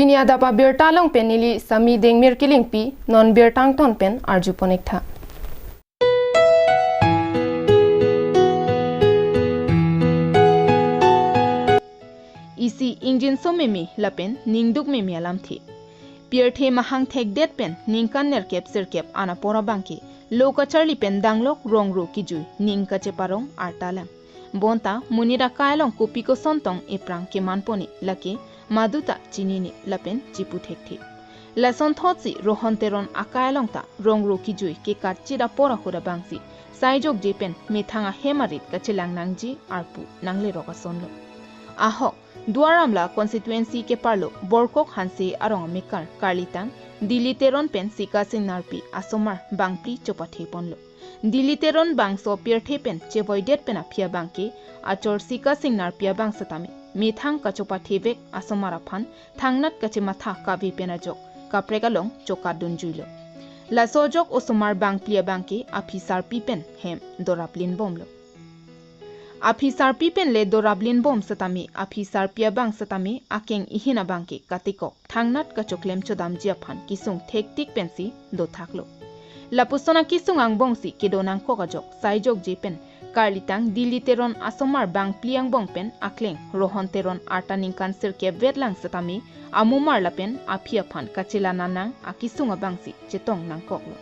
Pinia dapa bir talong pen nili sami deng mir kiling pi non bir tang ton pen arju ponek tha. Isi injin so memi lapen ningduk memi alam thi. Pier the mahang thek det pen ningkan ner kep sir kep ana pora bangki. Loka charli pen danglok rongru kijui ning kache parong artalang. Bonta munira kailong kupiko sontong iprang ke manponi lake maduta chinini lapen chipu thek thi. Lason thotsi rohonteron akailong ta rongru kijui ke kachira pora hura bangsi. Saijok jepen mithanga hemarit kachelang nangji arpu nangle roka sonlo. Ahok Duaramla constituency ke parlo borkok hanse arong mekar karlitang diliteron pen sika sinarpi asomar bangpli chopathe ponlo diliteron bang so pierthe pen chevoidet pen aphia bangke achor sika sinarpia bang satame mithang kachopathe vek asomara phan thangnat kache matha kavi penajok kapregalong choka dunjuilo la sojok osomar bangplia bangke afisar pipen hem doraplin bomlo Afisar pipen le dorablin bom satami afisar pia bang satami akeng ihina bangke katikok thangnat ka choklem chodam jiaphan kisung thektik pensi do thaklo lapusona kisung ang bongsi kedonang kokajok saijok jepen karlitang diliteron asomar bang pliang bongpen akleng rohonteron artaning kanser ke vetlang satami amumar lapen afia phan kachila nanang akisung abangsi chetong nang koklo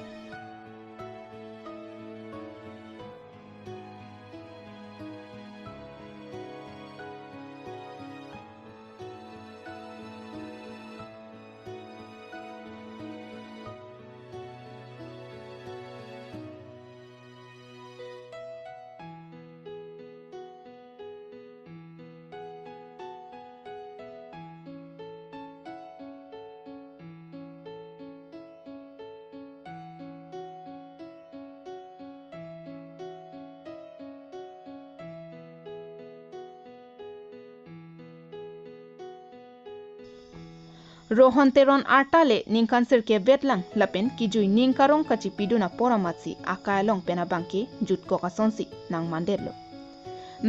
Rohonteron artale ningkanser ke vetlang lapen kijui ningkarong kachipiduna poramatsi akailong penabangke jutko kasonsi nang mandelo.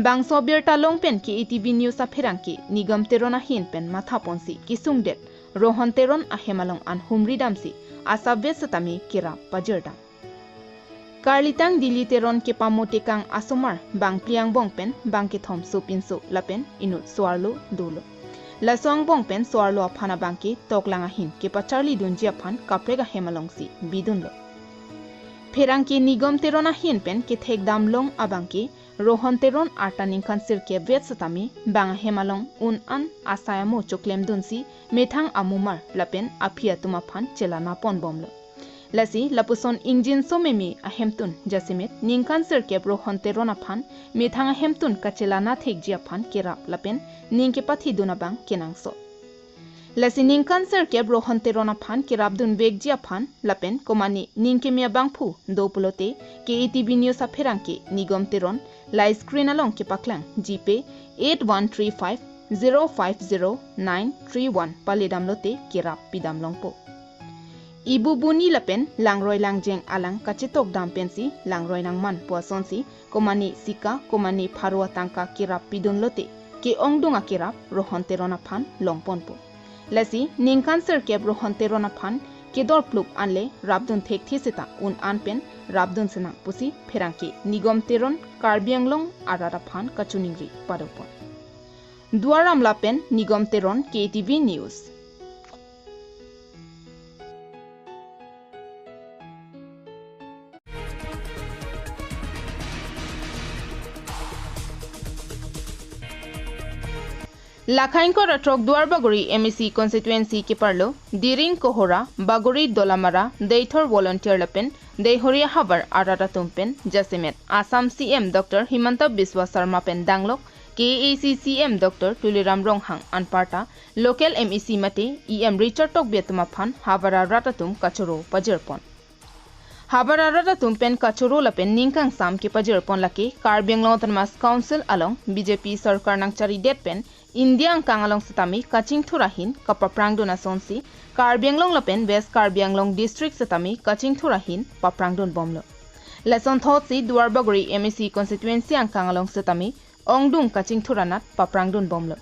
Bangso birta longpen ki KATV news apherangki nigam terona hin pen mathaponsi kisungdet rohonteron ahemalong an humridamsi asabvesatami kira pajerdam. Karlitang diliteron ke pamotekang asomar bang pliang bongpen bangke thom supinso lapen inut swarlo dulo. La song bong pen soarlo aphana bangki toklanga hin ke pacharli dunjia phan kaprega hemalongsi bidunlo pherangki nigam terona hin pen ke thekdam long abangki rohonteron artaning khansir ke vetsatami bang hemalong un an asayamo choklem dunsi methang amumar lapen aphia tuma phan chelana pon bomlo lasi lapuson injin somemi ahemtun jasimet ningkanser ke rohonteron aphan methang ahemtun kachelana thekjia phan kerap lapen ningke pathi dunabang kenangso lasi ningkanser ke rohonteron aphan kerabdun vegjia phan lapen komani ningke mia bangphu dopulote KATV news apherangke nigam teron live screen along ke paklang gp 8135 050931 paledamlote kerap pidamlongpo Ibu buni lapen langroi langjeng alang kachetok dam pensi langroi nangman puasonsi komani sika komani pharwa tangka kirap pidunlote ke ongdunga kirap rohonterona phan longponpo lasi ningkanser ke rohonterona phan ke dorpluk anle rabdun thek thiseta un anpen rabdun sena pusi pherangke nigom teron karbianglong arara phan kachuningri paropon duaram lapen nigom teron KATV news Lakhainko ratrok duar bagori MEC constituency ke parlo diring kohora bagori dolamara deithor volunteer lapen dehoria habar arara tumpen jasimet Assam CM Dr Himanta Biswa Sharma pen danglok KACCM Dr Tuliram Ronghang anparta local MEC mate EM Richard Tok Betuma phan habara ratatum kachoro pajerpon habara ratatum pen kachoro lapen ningkang sam ke pajerpon lake Karbianglong Autonomous Council along BJP sarkar nangchari det pen India ang kangalong satami kaching thurahin kapaprangdon asonsi Karbianglong lapen West Karbianglong district satami kaching thurahin paprangdon bomlo lesson thotsi duarbagori MEC constituency ang kangalong satami ongdung kaching thuranat paprangdon bomlo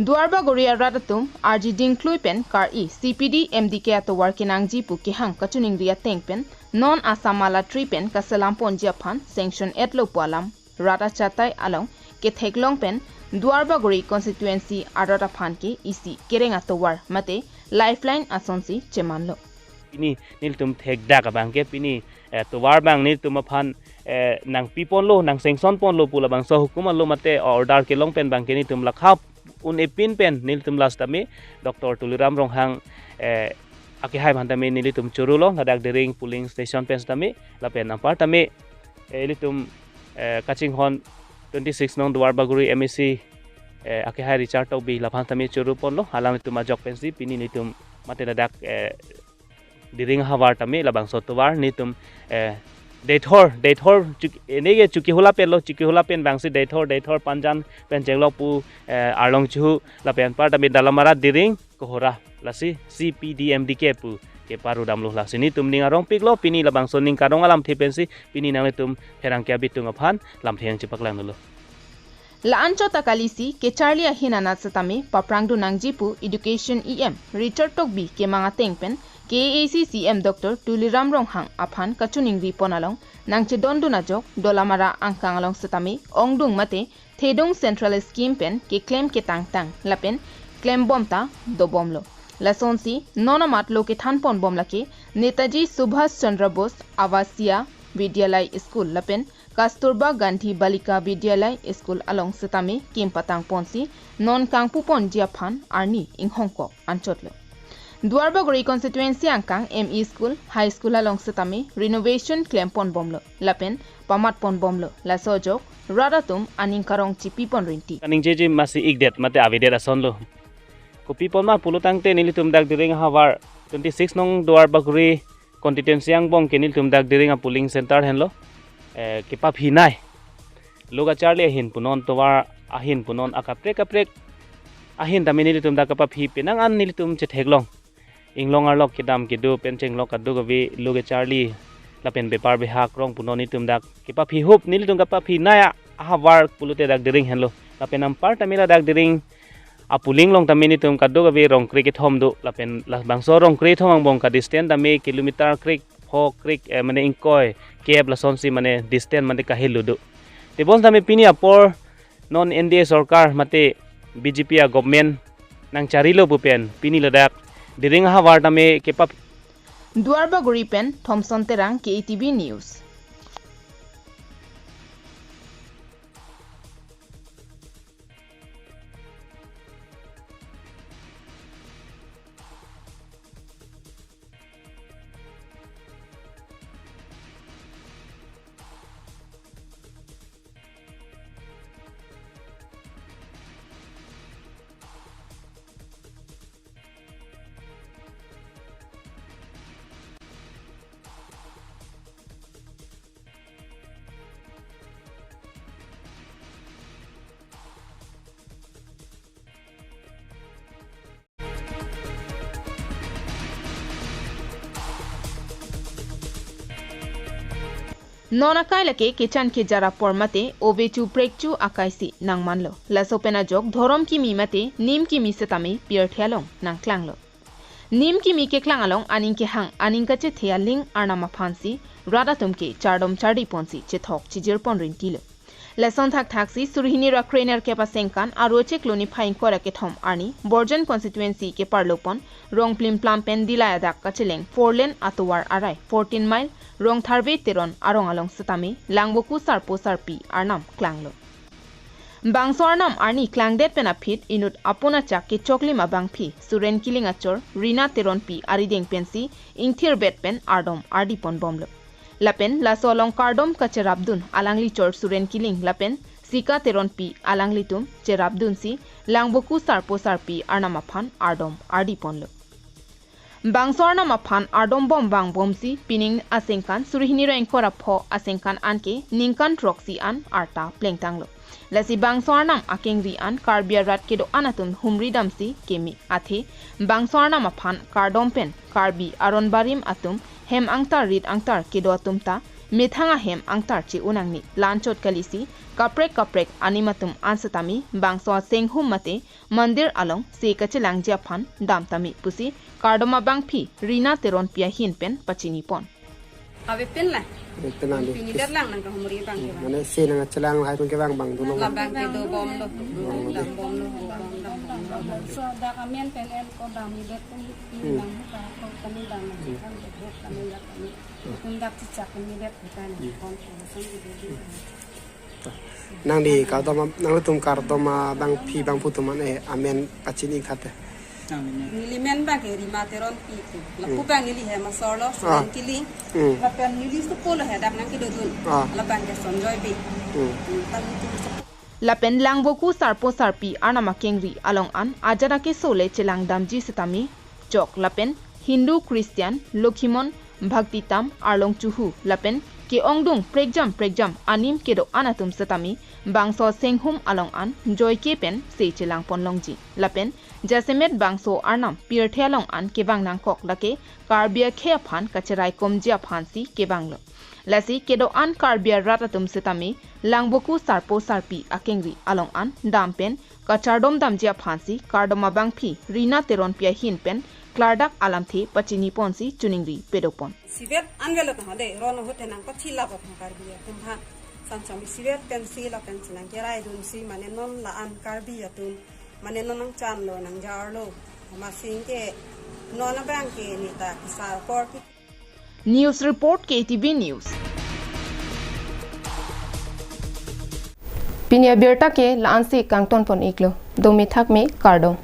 Duarba Goria Radatum, RG Dinklui pen kar e CPD MDK atowar kinangji pu kihang kachuning ria tengpen non asamala tri pen kasalampon Japan sanction etlo pualam rada chatai along ke theklong pen Duarba Gori constituency arada phan ke isi kereng atowar mate lifeline asonsi chemanlo ini nil tum thek da ka bang ke pini towar bang nil tum phan nang pipon lo nang sanction pon lo pula bang so hukuma lo mate order ke long pen bang ke ni tum lakhap un epin pen nil tum last tami Dr. Tuliram Ronghang aki hai bhan tami nil tum churulo ladak dering pooling station pen tami la pen ampar tami litum kaching hon 26 nong Duarba Guri MEC aki hai Richard to bi la bhan tami churu pon lo halang tum ajok pen si pini ni tum mate ladak diring hawar tami labang sotowar ni tum Dethor nege chuki hula pen bangsi Dethor panjan pen jenglo pu arlong chu la pen par tami dalamara diring kohora lasi CPDMDK pu ke paru damlo lasi ni tum ninga rong piklo pini labang soning karong alam thepensi pini nang tum herang kya bitung aphan lam theng chipak lang lo La ancho takalisi ke Charlie hinana satame paprangdu nangjipu education EM Richard Tokbi ke mga tengpen KACCM Dr. Tuliram Ronghang aphan kachuning ri ponalong nangche dondu najok dolamara angkang along satame ongdung mate thedong central scheme pen ke claim ke tang lapen claim bomta do bomlo lasonsi nonamat loke thanpon bomlake Netaji Subhash Chandra Bose Avasiya Vidyalay School lapen Kasturba Gandhi Balika Vidyalay School along satame kim patang ponsi non kangpu pon jiaphan arni inghongko anchotlo Duarba Gori constituency angkang ME School High School along satame renovation claim pon bomlo lapen pamat pon bomlo la sojok radatum aning karong chipi pon rinti kaning jeje masi igdet mate avidera sonlo kopi pon ma pulutang te nilitum dak diring hawar 26 nong Duarba Gori constituency ang bong kenil tum dak diring a polling center henlo ke pa phinai loga charlie hin punon towar ahin punon akaprek ahin tamini nilitum dak pa phi penang an nilitum che theglong inglong arlok kidam kidu pencheng lok adu gawi luge charlie lapen bepar behak rong punoni tumdak kipa phi hup nil tung kapa phi naya ahawar pulute dak diring henlo lapen ampar tamila dak diring apuling long tamini tum kadu gawi rong cricket hom du lapen bangso rong cricket hom bong ka distance tami kilometer crick ho crick mane inkoi keb la sonsi mane distance mane ka heludu tebon tami pini apor non NDA sarkar mate BJP a government nang charilo pupen pini ladak diring hawar tami kepa Duarba Gori pen Thompson Terang KATV News Nona kailake kechan ke jara pormate ovechu prekchu akaisi nangmanlo lasopena jok dhorom ki mi mate nim ki mi setame pier thelong nang klanglo nim ki mi ke klangalong aning ke hang aning ka che thealing arnama phansi rada tumke chardom chardi ponsi che thok chijir pon rintilo lesson thaksi surhini rakrener ke pasengkan aroche kloni phain kora ke thom arni borjan constituency ke parlopon rong plim plam pen dilaya dak kacheleng 4 lane atowar arai 14 mile rong tharve teron arong along satame langboku sarpo sarpi arnam klanglo bangsor nam arni klangdet pena fit inut apona chak ke chokli ma bangphi suren kiling achor rina teron pi arideng pensi ingthir bet pen ardom ardi pon bomlo lapen lasolong kardom ka cherabdun alangli chor suren kiling lapen sika teron pi alangli tum cherabdun si langboku sarpo sarpi arnama phan ardom ardi ponlo bangsor nama phan ardom bom bang bomsi pining asengkan surhini ra enkora pho asengkan anke ningkan troxi an arta plengtanglo lasi bangsor nam akengri an karbia rat kedo anatum humri damsi kemi athe bangsor nama phan kardom pen karbi aronbarim atum hem angtar rit angtar kedo atumta mithanga hem angtar chi unangni lanchot kalisi kaprek animatum ansatami bangso senghum mate mandir along se kachilang japhan damtami pusi kardoma bangphi rina teron pia hin pen pachini pon ave pen la tenang di pini lang nang kahumuri bang ke bang mana se nang celang hai pun ke bang tu la bang ke do bom lo dam bom lo so da kamian pen el ko dam ni bet ni lang ka ko kami dam ni kan do kami la kami kum dak ti chak ni bet ka ni kon ko sen di nang di kardoma nang tum kardoma bang phi bang putuman amen pachini khate nilimen bang ke rima teron pi la pu bang nili he masolo sen kili la pen nili su polo he dam nang ki do dun la bang ke sonjoy bi lapen langboku sarpo sarpi anama kengri along an ajara ke sole chelang damji sitami jok lapen hindu christian lokhimon bhaktitam arlong chuhu lapen ke ongdung pregjam anim kedo anatum satami bangso senghum along an joy ke pen se chelang ponlongji lapen jasemet bangso arnam pirthe along an ke bang nang kok lake karbia khe phan kacherai komjia phansi ke banglo lasi kedo an karbia ratatum setami langboku sarpo sarpi akengri along an dampen kachardom damjia phansi kardoma bangphi rina teron pia hin pen klardak alamthe pachini ponsi chuningri pedopon sibet angelo ta de ron hote nang ko thila ko karbia tum ha sansami sibet pen si la pen sinang kerai dun si mane non la an karbia tun mane non nang chan lo nang jar lo ma sing ke non na bang ke ni ta sa por News Report KATV News Pinya Berta ke Lansi Kangton pon iklo domi thak me kardom